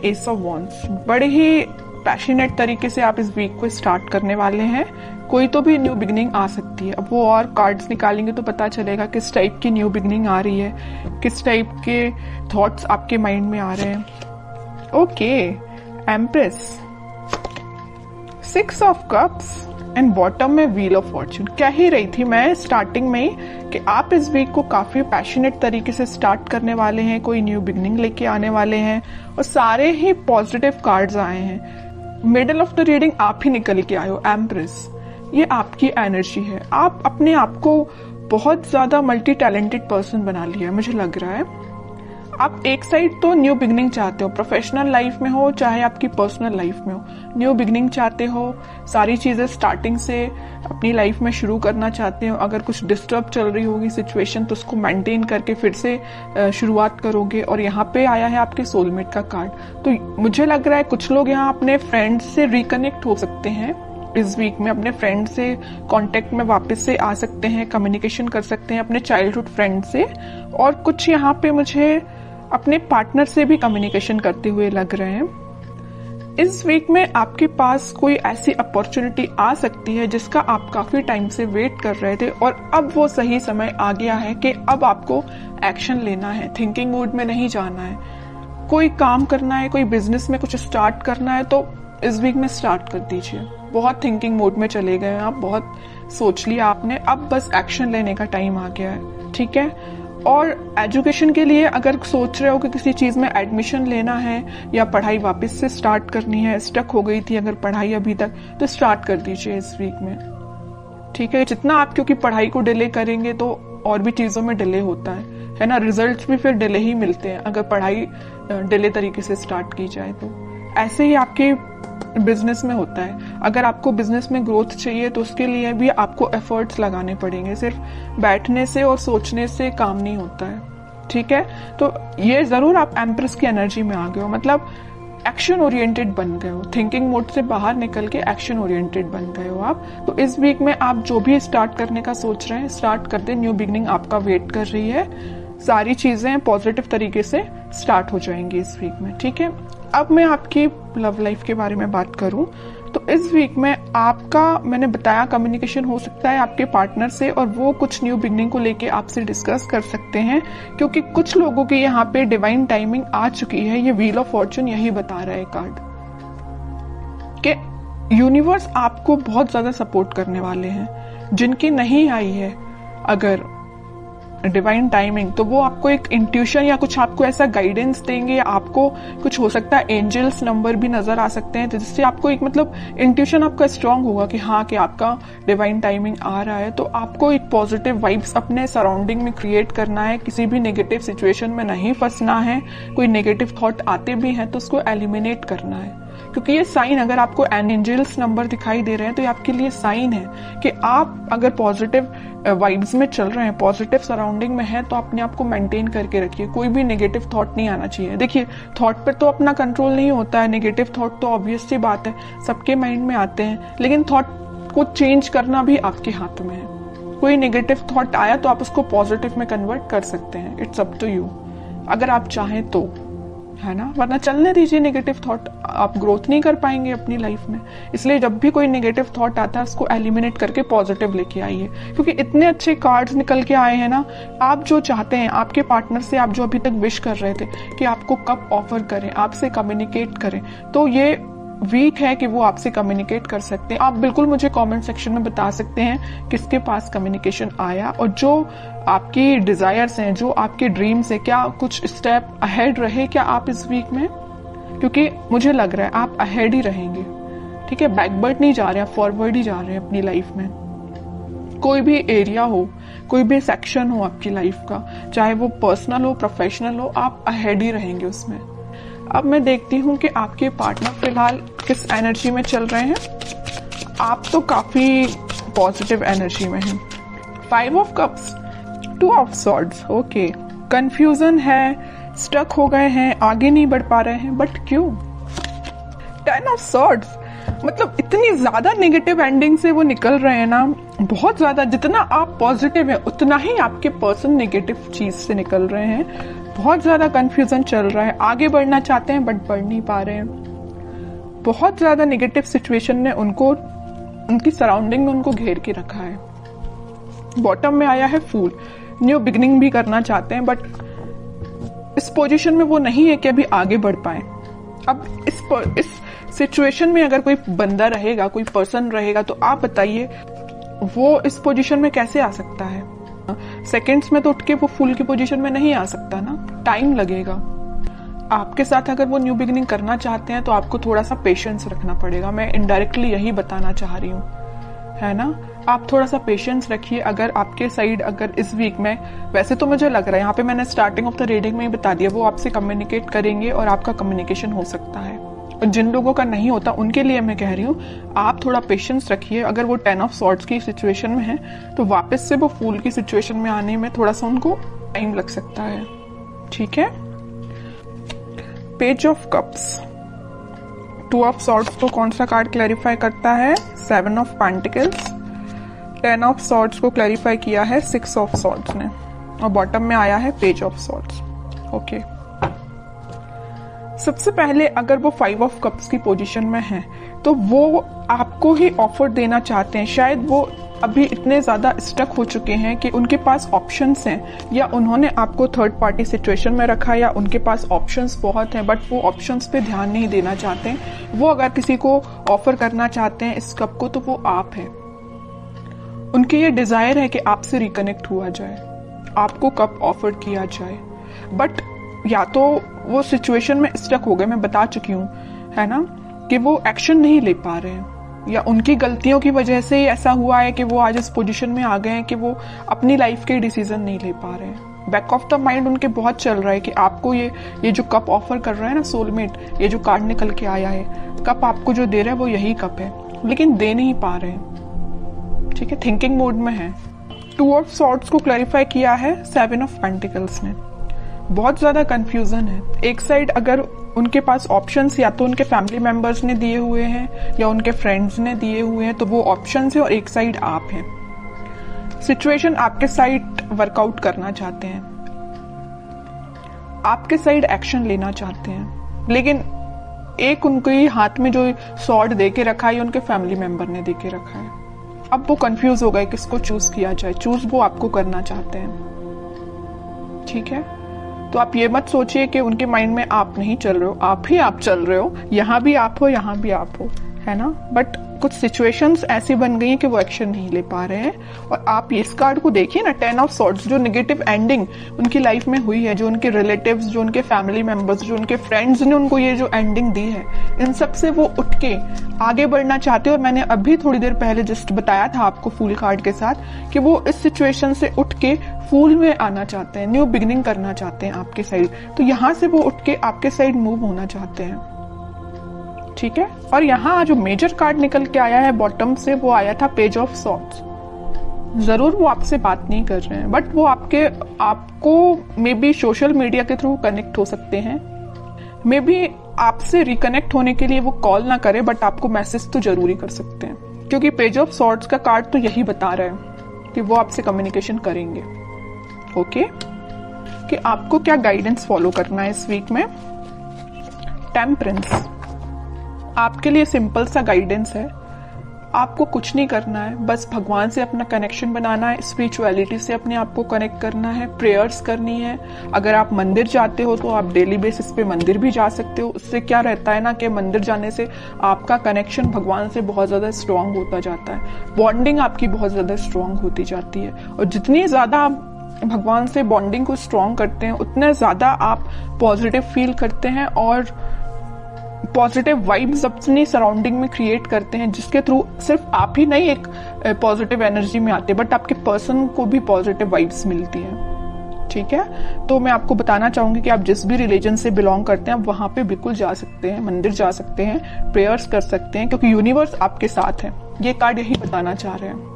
S of wands. बड़े ही passionate तरीके से आप इस वीक को स्टार्ट करने वाले हैं। कोई तो भी न्यू बिगनिंग आ सकती है। अब वो और कार्ड्स निकालेंगे तो पता चलेगा किस टाइप की न्यू बिगनिंग आ रही है, किस टाइप के थॉट्स आपके माइंड में आ रहे हैं। Okay, empress, 6 of cups and bottom में व्हील ऑफ फॉर्चून। कह ही रही थी मैं स्टार्टिंग में ही कि आप इस वीक को काफी पैशनेट तरीके से स्टार्ट करने वाले हैं, कोई न्यू बिगनिंग लेके आने वाले हैं, और सारे ही पॉजिटिव कार्ड्स आए हैं। मिडल ऑफ द रीडिंग आप ही निकल के आए हो, एम्प्रेस। ये आपकी एनर्जी है। आप अपने आप को बहुत ज्यादा मल्टी टैलेंटेड पर्सन बना लिया है, मुझे लग रहा है। आप एक साइड तो न्यू बिगनिंग चाहते हो, प्रोफेशनल लाइफ में हो चाहे आपकी पर्सनल लाइफ में हो, न्यू बिगनिंग चाहते हो, सारी चीजें स्टार्टिंग से अपनी लाइफ में शुरू करना चाहते हो। अगर कुछ डिस्टर्ब चल रही होगी सिचुएशन तो उसको मेंटेन करके फिर से शुरुआत करोगे। और यहाँ पे आया है आपके सोलमेट का कार्ड। तो मुझे लग रहा है कुछ लोग यहाँ अपने फ्रेंड्स से रिकनेक्ट हो सकते हैं इस वीक में, अपने फ्रेंड से कांटेक्ट में वापस से आ सकते हैं, कम्युनिकेशन कर सकते हैं अपने चाइल्डहुड फ्रेंड से। और कुछ यहाँ पे मुझे अपने पार्टनर से भी कम्युनिकेशन करते हुए लग रहे हैं। इस वीक में आपके पास कोई ऐसी अपॉर्चुनिटी आ सकती है जिसका आप काफी टाइम से वेट कर रहे थे और अब वो सही समय आ गया है कि अब आपको एक्शन लेना है, थिंकिंग मोड में नहीं जाना है। कोई काम करना है, कोई बिजनेस में कुछ स्टार्ट करना है तो इस वीक में स्टार्ट कर दीजिए। बहुत थिंकिंग मोड में चले गए हैं आप, बहुत सोच लिया आपने, अब बस एक्शन लेने का टाइम आ गया है, ठीक है। और एजुकेशन के लिए अगर सोच रहे हो कि किसी चीज में एडमिशन लेना है या पढ़ाई वापस से स्टार्ट करनी है, स्टक हो गई थी अगर पढ़ाई अभी तक, तो स्टार्ट कर दीजिए इस वीक में, ठीक है। जितना आप क्योंकि पढ़ाई को डिले करेंगे तो और भी चीजों में डिले होता है ना, रिजल्ट्स भी फिर डिले ही मिलते हैं अगर पढ़ाई डिले तरीके से स्टार्ट की जाए तो। ऐसे ही आपके बिजनेस में होता है। अगर आपको बिजनेस में ग्रोथ चाहिए तो उसके लिए भी आपको एफर्ट्स लगाने पड़ेंगे, सिर्फ बैठने से और सोचने से काम नहीं होता है, ठीक है। तो ये जरूर आप एम्प्रेस की एनर्जी में आ गए हो, मतलब एक्शन ओरिएंटेड बन गए हो, थिंकिंग मोड से बाहर निकल के एक्शन ओरिएंटेड बन गए हो आप। तो इस वीक में आप जो भी स्टार्ट करने का सोच रहे हैं स्टार्ट कर दे, न्यू बिगनिंग आपका वेट कर रही है। सारी चीजें पॉजिटिव तरीके से स्टार्ट हो जाएंगी इस वीक में, ठीक है। अब मैं आपकी लव लाइफ के बारे में बात करूं तो इस वीक में आपका, मैंने बताया, कम्युनिकेशन हो सकता है आपके पार्टनर से और वो कुछ न्यू बिगनिंग को लेके आपसे डिस्कस कर सकते हैं, क्योंकि कुछ लोगों की यहाँ पे डिवाइन टाइमिंग आ चुकी है। ये व्हील ऑफ फॉर्चून यही बता रहा है कार्ड कि यूनिवर्स आपको बहुत ज्यादा सपोर्ट करने वाले हैं। जिनकी नहीं आई है अगर डिवाइन टाइमिंग तो वो आपको एक इंट्यूशन या कुछ आपको ऐसा गाइडेंस देंगे, आपको कुछ हो सकता है एंजल्स नंबर भी नजर आ सकते हैं, जिससे आपको एक मतलब इंट्यूशन आपका स्ट्रांग होगा कि हाँ कि आपका डिवाइन टाइमिंग आ रहा है। तो आपको एक पॉजिटिव वाइब्स अपने सराउंडिंग में क्रिएट करना है, किसी भी नेगेटिव सिचुएशन में नहीं फंसना है। कोई नेगेटिव थॉट आते भी हैं तो उसको एलिमिनेट करना है, क्योंकि ये साइन, अगर आपको एंजल्स नंबर दिखाई दे रहे हैं तो ये आपके लिए साइन है कि आप अगर पॉजिटिव वाइब्स में चल रहे हैं, पॉजिटिव सराउंडिंग में है, तो अपने आप को मेंटेन करके रखिए। कोई भी नेगेटिव थॉट नहीं आना चाहिए। देखिए, थॉट पे तो अपना कंट्रोल नहीं होता है, नेगेटिव थॉट तो ऑब्वियस सी बात है सबके माइंड में आते हैं, लेकिन थॉट को चेंज करना भी आपके हाथ में है। कोई नेगेटिव थॉट आया तो आप उसको पॉजिटिव में कन्वर्ट कर सकते हैं, इट्स अप टू यू, अगर आप चाहें तो, है ना। वरना चलने दीजिए नेगेटिव थॉट, आप ग्रोथ नहीं कर पाएंगे अपनी लाइफ में। इसलिए जब भी कोई नेगेटिव थॉट आता है उसको एलिमिनेट करके पॉजिटिव लेके आइए, क्योंकि इतने अच्छे कार्ड्स निकल के आए हैं ना। आप जो चाहते हैं आपके पार्टनर से, आप जो अभी तक विश कर रहे थे कि आपको कब ऑफर करें, आपसे कम्युनिकेट करें, तो ये वीक है कि वो आपसे कम्युनिकेट कर सकते हैं। आप बिल्कुल मुझे कमेंट सेक्शन में बता सकते हैं किसके पास कम्युनिकेशन आया, और जो आपकी डिजायर्स हैं, जो आपके ड्रीम्स हैं, क्या कुछ स्टेप अहेड रहे क्या आप इस वीक में, क्योंकि मुझे लग रहा है आप अहेड ही रहेंगे, ठीक है। बैकवर्ड नहीं जा रहे हैं, फॉरवर्ड ही जा रहे हैं अपनी लाइफ में। कोई भी एरिया हो, कोई भी सेक्शन हो आपकी लाइफ का, चाहे वो पर्सनल हो, प्रोफेशनल हो, आप अहेड ही रहेंगे उसमें। अब मैं देखती हूँ कि आपके पार्टनर फिलहाल किस एनर्जी में चल रहे हैं। आप तो काफी पॉजिटिव एनर्जी में हैं। 5 of cups, 2 of swords, okay. Confusion है, स्टक हो गए हैं, आगे नहीं बढ़ पा रहे हैं, बट क्यों? 10 ऑफ सॉर्ड्स, मतलब इतनी ज्यादा नेगेटिव एंडिंग से वो निकल रहे हैं ना, बहुत ज्यादा। जितना आप पॉजिटिव है उतना ही आपके पर्सन नेगेटिव चीज से निकल रहे हैं। बहुत ज्यादा कंफ्यूजन चल रहा है, आगे बढ़ना चाहते हैं बट बढ़ नहीं पा रहे हैं। बहुत ज्यादा नेगेटिव सिचुएशन ने उनको, उनकी सराउंडिंग में उनको घेर के रखा है। बॉटम में आया है फूल, न्यू बिगनिंग भी करना चाहते हैं बट इस पोजीशन में वो नहीं है कि अभी आगे बढ़ पाए। अब इस सिचुएशन में अगर कोई बंदा रहेगा, कोई पर्सन रहेगा, तो आप बताइए वो इस पोजीशन में कैसे आ सकता है? सेकंड्स में तो उठ के वो फूल की पोजीशन में नहीं आ सकता ना, टाइम लगेगा। आपके साथ अगर वो न्यू बिगिनिंग करना चाहते हैं तो आपको थोड़ा सा पेशेंस रखना पड़ेगा। मैं इनडायरेक्टली यही बताना चाह रही हूँ, है ना। आप थोड़ा सा पेशेंस रखिए। अगर आपके साइड अगर इस वीक में, वैसे तो मुझे लग रहा है यहाँ पे मैंने स्टार्टिंग ऑफ द रीडिंग में ही बता दिया, वो आपसे कम्युनिकेट करेंगे और आपका कम्युनिकेशन हो सकता है। और जिन लोगों का नहीं होता उनके लिए मैं कह रही हूँ आप थोड़ा पेशेंस रखिए। अगर वो 10 ऑफ सॉर्ड्स की सिचुएशन में है तो वापस से वो फूल की सिचुएशन में आने में थोड़ा सा उनको टाइम लग सकता है, ठीक है। Page of cups, 2 of swords को कौन सा कार्ड क्लैरिफाई करता है? 7 ऑफ पेंटिकल्स। 10 ऑफ सॉर्ड्स को क्लैरिफाई किया है 6 ऑफ सॉर्ड्स ने, और बॉटम में आया है पेज ऑफ सॉर्ड्स। ओके, सबसे पहले अगर वो 5 ऑफ कप्स की पोजीशन में है तो वो आपको ही ऑफर देना चाहते हैं। शायद वो अभी इतने ज्यादा स्टक हो चुके हैं कि उनके पास ऑप्शंस हैं, या उन्होंने आपको थर्ड पार्टी सिचुएशन में रखा, या उनके पास ऑप्शंस बहुत हैं बट वो ऑप्शंस पे ध्यान नहीं देना चाहते। वो अगर किसी को ऑफर करना चाहते हैं इस कप को तो वो आप है। उनकी ये डिजायर है कि आपसे रिकनेक्ट हुआ जाए, आपको कप ऑफर किया जाए, बट या तो वो सिचुएशन में स्टक हो गए, मैं बता चुकी हूँ, है ना, कि वो एक्शन नहीं ले पा रहे हैं, या उनकी गलतियों की वजह से ही ऐसा हुआ है कि वो आज इस पोजीशन में आ गए हैं कि वो अपनी लाइफ के डिसीजन नहीं ले पा रहे हैं। बैक ऑफ द माइंड उनके बहुत चल रहा है कि आपको ये जो कप ऑफर कर रहा है ना सोलमेट, ये जो कार्ड निकल के आया है, कप आपको जो दे रहा है वो यही कप है, लेकिन दे नहीं पा रहे हैं, ठीक है, थिंकिंग मोड में है। 2 ऑफ सॉर्ड्स को क्लैरिफाई किया है 7 ऑफ पेंटिकल्स ने। बहुत ज्यादा कंफ्यूजन है। एक साइड अगर उनके पास ऑप्शंस या तो उनके फैमिली मेंबर्स ने दिए हुए हैं या उनके फ्रेंड्स ने दिए हुए हैं तो वो ऑप्शंस है, और एक साइड आप हैं। सिचुएशन आपके साइड वर्कआउट करना चाहते हैं, आपके साइड एक्शन लेना चाहते हैं, लेकिन एक उनके हाथ में जो सॉर्ड दे के रखा है उनके फैमिली मेंबर ने दे के रखा है। अब वो कंफ्यूज हो गए किसको चूज किया जाए। चूज वो आपको करना चाहते हैं, ठीक है। तो आप ये मत सोचिए कि उनके माइंड में आप नहीं चल रहे हो, आप ही आप चल रहे हो, यहाँ भी आप हो, यहाँ भी आप हो, है ना। बट कुछ सिचुएशंस ऐसी बन गई हैं कि वो एक्शन नहीं ले पा रहे हैं। और आप इस कार्ड को देखिए ना, 10 ऑफ सॉर्ड्स, जो नेगेटिव एंडिंग उनकी लाइफ में हुई है, जो उनके रिलेटिव्स, जो उनके फैमिली मेंबर्स, जो उनके फ्रेंड्स ने उनको ये जो एंडिंग दी है, इन सब से वो उठ के आगे बढ़ना चाहते हैं। और मैंने अभी थोड़ी देर पहले जस्ट बताया था आपको फूल कार्ड के साथ कि वो इस सिचुएशन से उठ के फूल में आना चाहते हैं, न्यू बिगिनिंग करना चाहते हैं आपके साइड। तो यहाँ से वो उठ के आपके साइड मूव होना चाहते हैं, ठीक है। और यहाँ जो मेजर कार्ड निकल के आया है बॉटम से, वो आया था पेज ऑफ सॉर्ड्स। जरूर वो आपसे बात नहीं कर रहे हैं, बट वो आपको मे बी सोशल मीडिया के थ्रू कनेक्ट हो सकते हैं। मे बी आपसे रिकनेक्ट होने के लिए वो कॉल ना करे, बट आपको मैसेज तो जरूरी कर सकते हैं, क्योंकि पेज ऑफ सॉर्ड्स का कार्ड तो यही बता रहा है कि वो आपसे कम्युनिकेशन करेंगे। ओके, कि आपको क्या गाइडेंस फॉलो करना है इस वीक में। टेम्परेंस आपके लिए सिंपल सा गाइडेंस है। आपको कुछ नहीं करना है, बस भगवान से अपना कनेक्शन बनाना है, स्पिरिचुअलिटी से अपने आप को कनेक्ट करना है, प्रेयर्स करनी है। अगर आप मंदिर जाते हो तो आप डेली बेसिस पे मंदिर भी जा सकते हो। उससे क्या रहता है ना कि मंदिर जाने से आपका कनेक्शन भगवान से बहुत ज्यादा स्ट्रांग होता जाता है, बॉन्डिंग आपकी बहुत ज्यादा स्ट्रांग होती जाती है। और जितनी ज्यादा आप भगवान से बॉन्डिंग को स्ट्रांग करते हैं उतने ज्यादा आप पॉजिटिव फील करते हैं और पॉजिटिव वाइब्स अपनी सराउंडिंग में क्रिएट करते हैं, जिसके थ्रू सिर्फ आप ही नहीं एक पॉजिटिव एनर्जी में आते, बट आपके पर्सन को भी पॉजिटिव वाइब्स मिलती है, ठीक है। तो मैं आपको बताना चाहूंगी कि आप जिस भी रिलीजन से बिलोंग करते हैं आप वहां पे बिल्कुल जा सकते हैं, मंदिर जा सकते हैं, प्रेयर्स कर सकते हैं, क्योंकि यूनिवर्स आपके साथ है। ये कार्ड यही बताना चाह रहे हैं।